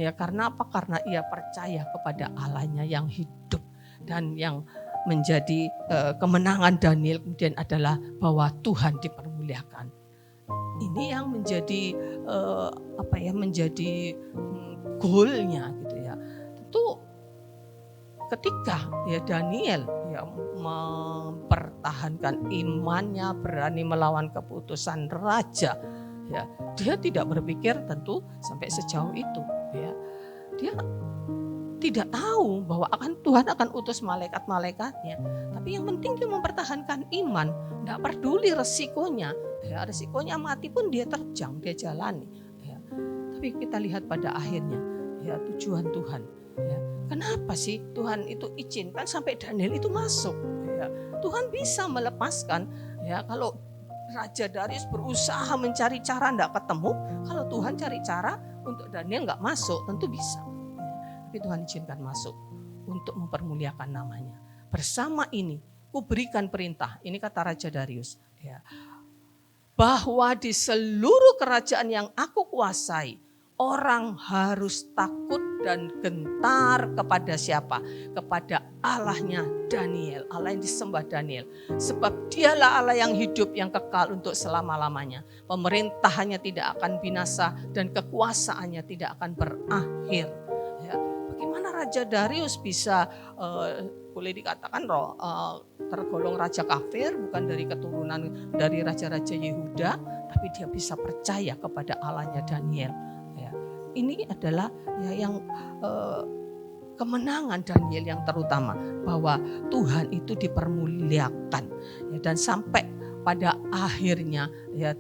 Speaker 1: Ya, karena apa? Karena ia percaya kepada Allahnya yang hidup, dan yang menjadi kemenangan Daniel kemudian adalah bahwa Tuhan dipermuliakan. Ini yang menjadi menjadi goalnya gitu ya. Tentu ketika ya Daniel ya mempertahankan imannya, berani melawan keputusan raja, ya dia tidak berpikir tentu sampai sejauh itu, ya. Dia tidak tahu bahwa Tuhan akan utus malaikat-malaikatnya. Tapi yang penting dia mempertahankan iman, tidak peduli resikonya. Ya, resikonya mati pun dia terjang, dia jalani. Ya. Tapi kita lihat pada akhirnya, ya tujuan Tuhan. Ya. Kenapa sih Tuhan itu izinkan sampai Daniel itu masuk? Ya. Tuhan bisa melepaskan. Ya, kalau Raja Darius berusaha mencari cara tidak ketemu, kalau Tuhan cari cara untuk Daniel nggak masuk, tentu bisa. Tapi Tuhan izinkan masuk untuk mempermuliakan namanya. Bersama ini, ku berikan perintah, ini kata Raja Darius, ya, bahwa di seluruh kerajaan yang aku kuasai, orang harus takut dan gentar kepada siapa? Kepada Allahnya Daniel, Allah yang disembah Daniel. Sebab dialah Allah yang hidup, yang kekal untuk selama-lamanya. Pemerintahannya tidak akan binasa dan kekuasaannya tidak akan berakhir. Ya. Bagaimana Raja Darius bisa boleh dikatakan tergolong raja kafir, bukan dari keturunan dari raja-raja Yehuda, tapi dia bisa percaya kepada Allahnya Daniel. Ya. Ini adalah ya, yang kemenangan Daniel yang terutama, bahwa Tuhan itu dipermuliakan, ya, dan sampai pada akhirnya ya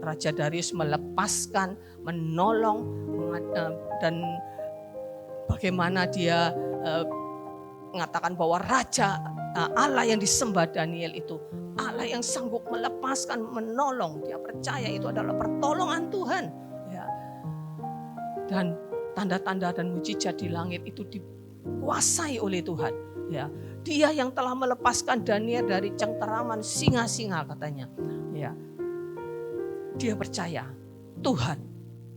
Speaker 1: Raja Darius melepaskan, menolong, dan bagaimana dia mengatakan bahwa Raja Allah yang disembah Daniel itu Allah yang sanggup melepaskan, menolong. Dia percaya itu adalah pertolongan Tuhan. Ya. Dan tanda-tanda dan mujizat di langit itu dikuasai oleh Tuhan. Ya. Dia yang telah melepaskan Daniel dari cengkeraman singa-singa katanya. Ya. Dia percaya Tuhan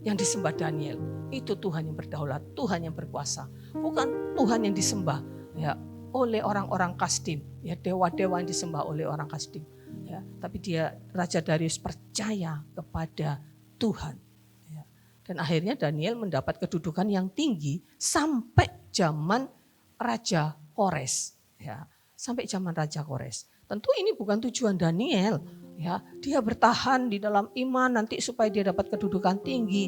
Speaker 1: yang disembah Daniel itu Tuhan yang berdaulat, Tuhan yang berkuasa, bukan Tuhan yang disembah ya oleh orang-orang Kasdim, ya dewa-dewa yang disembah oleh orang Kasdim. Ya, tapi Raja Darius percaya kepada Tuhan. Ya. Dan akhirnya Daniel mendapat kedudukan yang tinggi sampai zaman Raja Kores. Ya, sampai zaman Raja Kores. Tentu ini bukan tujuan Daniel. Ya, dia bertahan di dalam iman nanti supaya dia dapat kedudukan tinggi.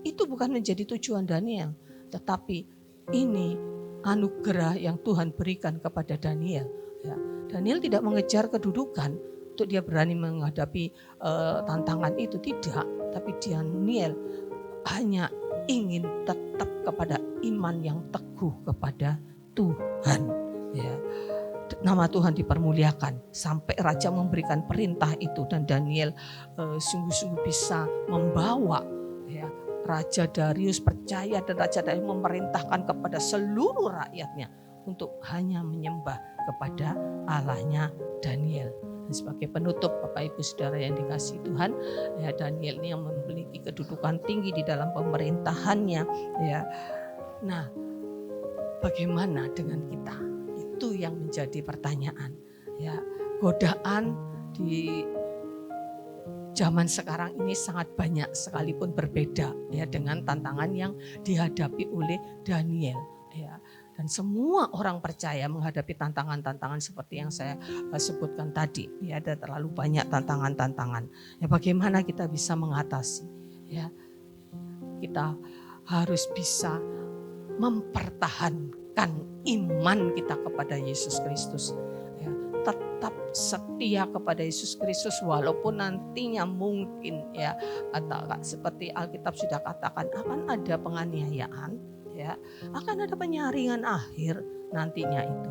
Speaker 1: Itu bukan menjadi tujuan Daniel, tetapi ini anugerah yang Tuhan berikan kepada Daniel. Ya, Daniel tidak mengejar kedudukan untuk dia berani menghadapi tantangan itu, tidak. Tapi Daniel hanya ingin tetap kepada iman yang teguh kepada Tuhan. Ya. Nama Tuhan dipermuliakan sampai raja memberikan perintah itu, dan Daniel sungguh-sungguh bisa membawa, ya, Raja Darius percaya, dan Raja Darius memerintahkan kepada seluruh rakyatnya untuk hanya menyembah kepada Allahnya Daniel. Dan sebagai penutup, Bapak Ibu Saudara yang dikasihi Tuhan, ya, Daniel ini yang memiliki kedudukan tinggi di dalam pemerintahannya, ya. Nah, bagaimana dengan kita? Itu yang menjadi pertanyaan. Ya, godaan di zaman sekarang ini sangat banyak sekalipun berbeda, ya, dengan tantangan yang dihadapi oleh Daniel, ya. Dan semua orang percaya menghadapi tantangan-tantangan seperti yang saya sebutkan tadi. Ya, ada terlalu banyak tantangan-tantangan. Ya, bagaimana kita bisa mengatasi? Ya, kita harus bisa mempertahankan iman kita kepada Yesus Kristus. Ya, tetap setia kepada Yesus Kristus walaupun nantinya mungkin, ya, seperti Alkitab sudah katakan akan ada penganiayaan, ya, akan ada penyaringan akhir nantinya itu,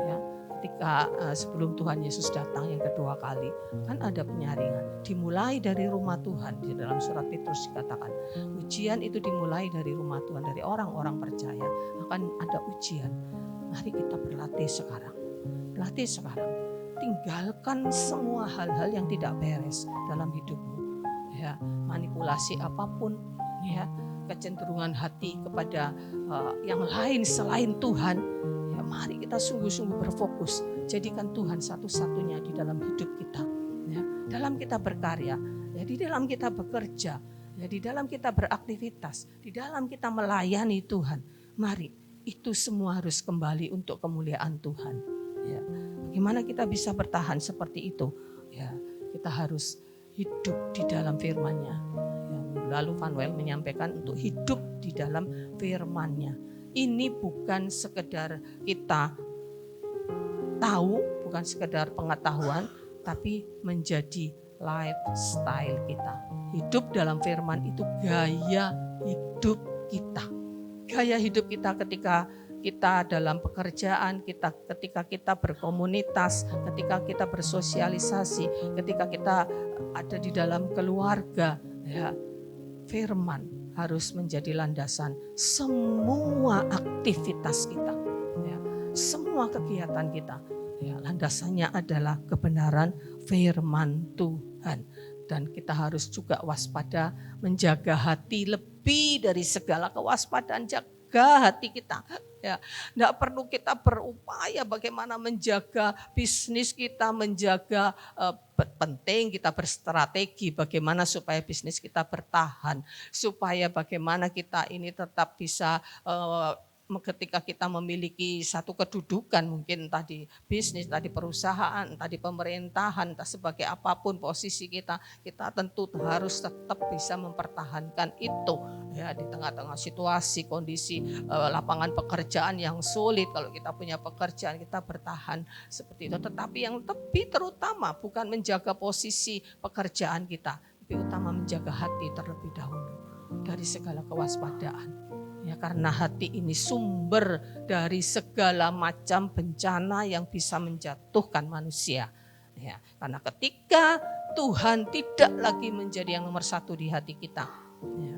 Speaker 1: ya. Ketika sebelum Tuhan Yesus datang yang kedua kali, kan ada penyaringan. Dimulai dari rumah Tuhan. Di dalam surat Petrus dikatakan, ujian itu dimulai dari rumah Tuhan, dari orang-orang percaya. Akan ada ujian. Mari kita berlatih sekarang. Berlatih sekarang. Tinggalkan semua hal-hal yang tidak beres dalam hidupmu. Ya, manipulasi apapun, ya, kecenderungan hati kepada yang lain selain Tuhan. Ya, mari kita sungguh-sungguh berfokus. Jadikan Tuhan satu-satunya di dalam hidup kita. Ya, dalam kita berkarya, ya, di dalam kita bekerja, ya, di dalam kita beraktivitas, di dalam kita melayani Tuhan. Mari, itu semua harus kembali untuk kemuliaan Tuhan. Ya, bagaimana kita bisa bertahan seperti itu? Ya, kita harus hidup di dalam firman-Nya. Ya, lalu Vanuel menyampaikan untuk hidup di dalam firman-Nya. Ini bukan sekedar kita tahu, bukan sekedar pengetahuan, tapi menjadi lifestyle kita. Hidup dalam firman itu gaya hidup kita. Gaya hidup kita ketika kita dalam pekerjaan, ketika kita berkomunitas, ketika kita bersosialisasi, ketika kita ada di dalam keluarga, ya, firman harus menjadi landasan semua aktivitas kita, ya, semua kegiatan kita. Ya, landasannya adalah kebenaran firman Tuhan. Dan kita harus juga waspada, menjaga hati lebih dari segala kewaspadaan. Jaga hati kita. Ya, tidak perlu kita berupaya bagaimana menjaga bisnis kita, menjaga penting kita berstrategi bagaimana supaya bisnis kita bertahan, supaya bagaimana kita ini tetap bisa ketika kita memiliki satu kedudukan, mungkin tadi bisnis, tadi perusahaan, tadi pemerintahan, entah sebagai apapun posisi kita tentu harus tetap bisa mempertahankan itu, ya, di tengah-tengah situasi, kondisi lapangan pekerjaan yang sulit. Kalau kita punya pekerjaan, kita bertahan seperti itu. Tetapi yang lebih terutama bukan menjaga posisi pekerjaan kita, tapi utama menjaga hati terlebih dahulu dari segala kewaspadaan. Ya, karena hati ini sumber dari segala macam bencana yang bisa menjatuhkan manusia. Ya, karena ketika Tuhan tidak lagi menjadi yang nomor satu di hati kita, ya,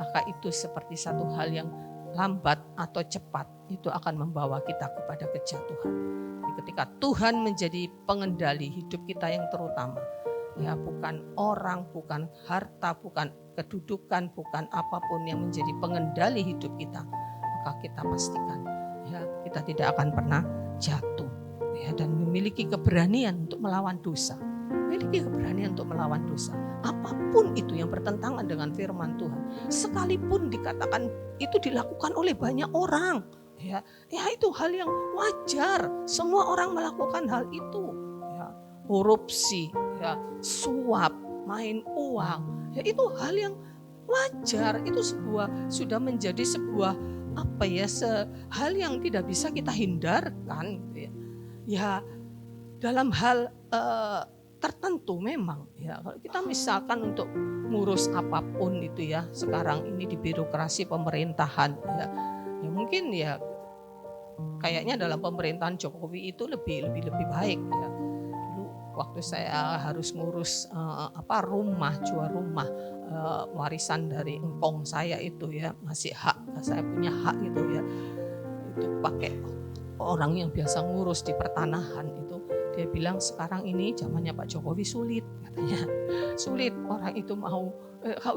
Speaker 1: maka itu seperti satu hal yang lambat atau cepat itu akan membawa kita kepada kejatuhan. Jadi ketika Tuhan menjadi pengendali hidup kita yang terutama, ya, bukan orang, bukan harta, bukan kedudukan, bukan apapun yang menjadi pengendali hidup kita, maka kita pastikan, ya, kita tidak akan pernah jatuh, ya, dan memiliki keberanian untuk melawan dosa. Memiliki keberanian untuk melawan dosa. Apapun itu yang bertentangan dengan firman Tuhan, sekalipun dikatakan itu dilakukan oleh banyak orang, ya itu hal yang wajar. Semua orang melakukan hal itu, ya, korupsi, ya, suap, main uang, ya itu hal yang wajar. Itu sudah menjadi sebuah hal yang tidak bisa kita hindarkan gitu ya. Ya dalam hal tertentu memang ya, kalau kita misalkan untuk ngurus apapun itu ya sekarang ini di birokrasi pemerintahan ya mungkin ya kayaknya dalam pemerintahan Jokowi itu lebih baik ya. Dulu waktu saya harus ngurus jual rumah warisan dari engkong saya itu ya, masih saya punya hak gitu ya, itu pakai orang yang biasa ngurus di pertanahan itu. Dia bilang sekarang ini zamannya Pak Jokowi sulit katanya. Sulit orang itu mau,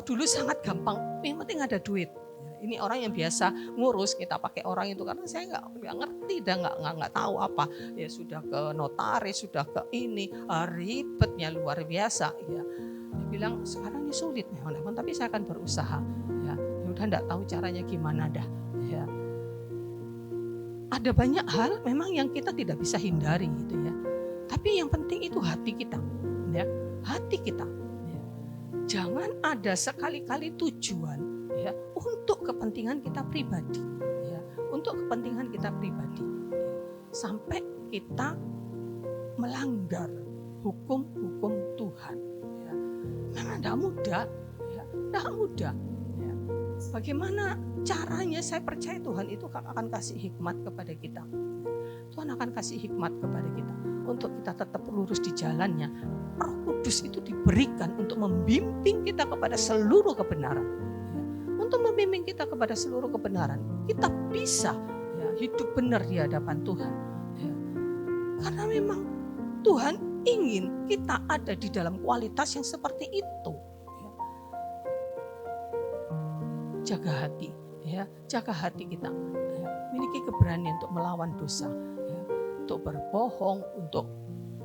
Speaker 1: dulu sangat gampang, yang penting ada duit. Ini orang yang biasa ngurus, kita pakai orang itu karena saya nggak ngerti dan nggak tahu apa. Ya sudah ke notaris, sudah ke ini, ribetnya luar biasa. Ya. Dia bilang sekarang ini sulit memang, tapi saya akan berusaha. Ya udah nggak tahu caranya gimana dah. Ya. Ada banyak hal memang yang kita tidak bisa hindari gitu ya. Tapi yang penting itu hati kita, ya, hati kita. Ya. Jangan ada sekali-kali tujuan, ya, untuk kepentingan kita pribadi, ya, untuk kepentingan kita pribadi, ya, sampai kita melanggar hukum-hukum Tuhan. Ya. Memang tidak mudah, ya, tidak mudah. Ya. Bagaimana caranya? Saya percaya Tuhan itu akan kasih hikmat kepada kita. Tuhan akan kasih hikmat kepada kita untuk kita tetap lurus di jalannya. Roh Kudus itu diberikan untuk membimbing kita kepada seluruh kebenaran. Ya, untuk membimbing kita kepada seluruh kebenaran, kita bisa ya, hidup benar di hadapan Tuhan. Ya. Karena memang Tuhan ingin kita ada di dalam kualitas yang seperti itu. Ya. Jaga hati, ya, jaga hati kita. Ya. Miliki keberanian untuk melawan dosa. Untuk berbohong, untuk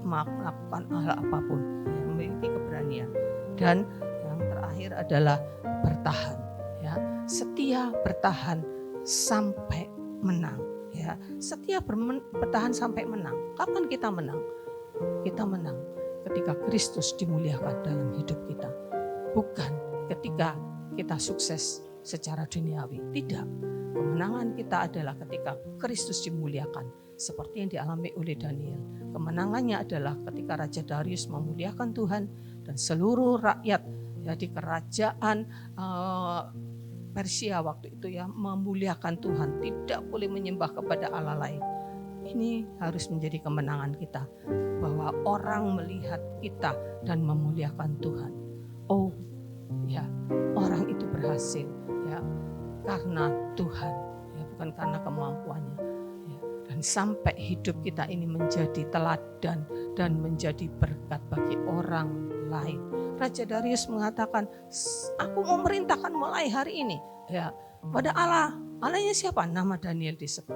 Speaker 1: melakukan hal apapun, ya, memiliki keberanian. Dan yang terakhir adalah bertahan, ya, setia bertahan sampai menang, ya, setia bertahan sampai menang. Kapan kita menang? Kita menang ketika Kristus dimuliakan dalam hidup kita, bukan ketika kita sukses secara duniawi. Tidak, kemenangan kita adalah ketika Kristus dimuliakan. Seperti yang dialami oleh Daniel. Kemenangannya adalah ketika Raja Darius memuliakan Tuhan dan seluruh rakyat ya di kerajaan Persia waktu itu ya memuliakan Tuhan, tidak boleh menyembah kepada Allah lain. Ini harus menjadi kemenangan kita, bahwa orang melihat kita dan memuliakan Tuhan. Oh ya, orang itu berhasil ya karena Tuhan ya, bukan karena kemampuannya. Dan sampai hidup kita ini menjadi teladan dan menjadi berkat bagi orang lain. Raja Darius mengatakan, aku mau merintahkan mulai hari ini. Ya, pada Allah. Allahnya siapa? Nama Daniel disebut.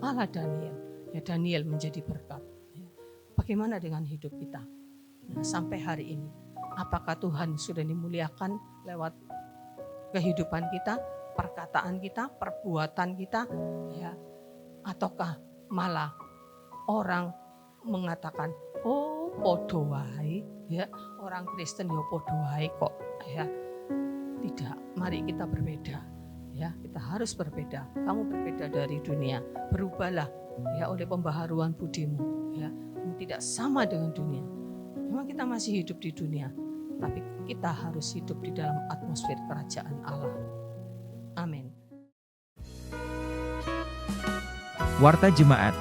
Speaker 1: Allah Daniel. Ya, Daniel menjadi berkat. Ya. Bagaimana dengan hidup kita? Nah, sampai hari ini. Apakah Tuhan sudah dimuliakan lewat kehidupan kita, perkataan kita, perbuatan kita? Ya, ataukah malah orang mengatakan, oh podo wae, ya orang Kristen ya podo wae kok, ya tidak. Mari kita berbeda, ya kita harus berbeda. Kamu berbeda dari dunia, berubahlah ya oleh pembaharuan budimu, ya tidak sama dengan dunia. Memang kita masih hidup di dunia, tapi kita harus hidup di dalam atmosfer kerajaan Allah. Amin.
Speaker 2: Warta Jemaat.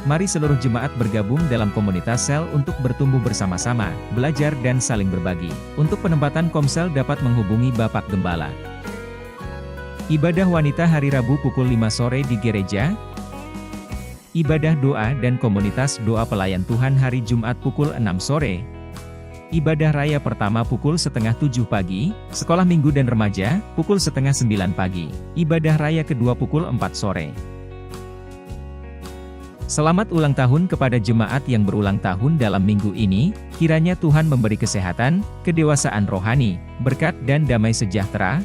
Speaker 2: Mari seluruh jemaat bergabung dalam komunitas sel untuk bertumbuh bersama-sama, belajar dan saling berbagi. Untuk penempatan komsel dapat menghubungi Bapak Gembala. Ibadah wanita hari Rabu pukul 5 sore di gereja. Ibadah doa dan komunitas doa pelayan Tuhan hari Jumat pukul 6 sore. Ibadah raya pertama pukul 6:30 pagi, sekolah minggu dan remaja, pukul 8:30 pagi. Ibadah raya kedua pukul 4 sore. Selamat ulang tahun kepada jemaat yang berulang tahun dalam minggu ini, kiranya Tuhan memberi kesehatan, kedewasaan rohani, berkat dan damai sejahtera.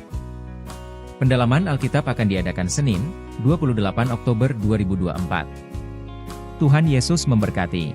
Speaker 2: Pendalaman Alkitab akan diadakan Senin, 28 Oktober 2024. Tuhan Yesus memberkati.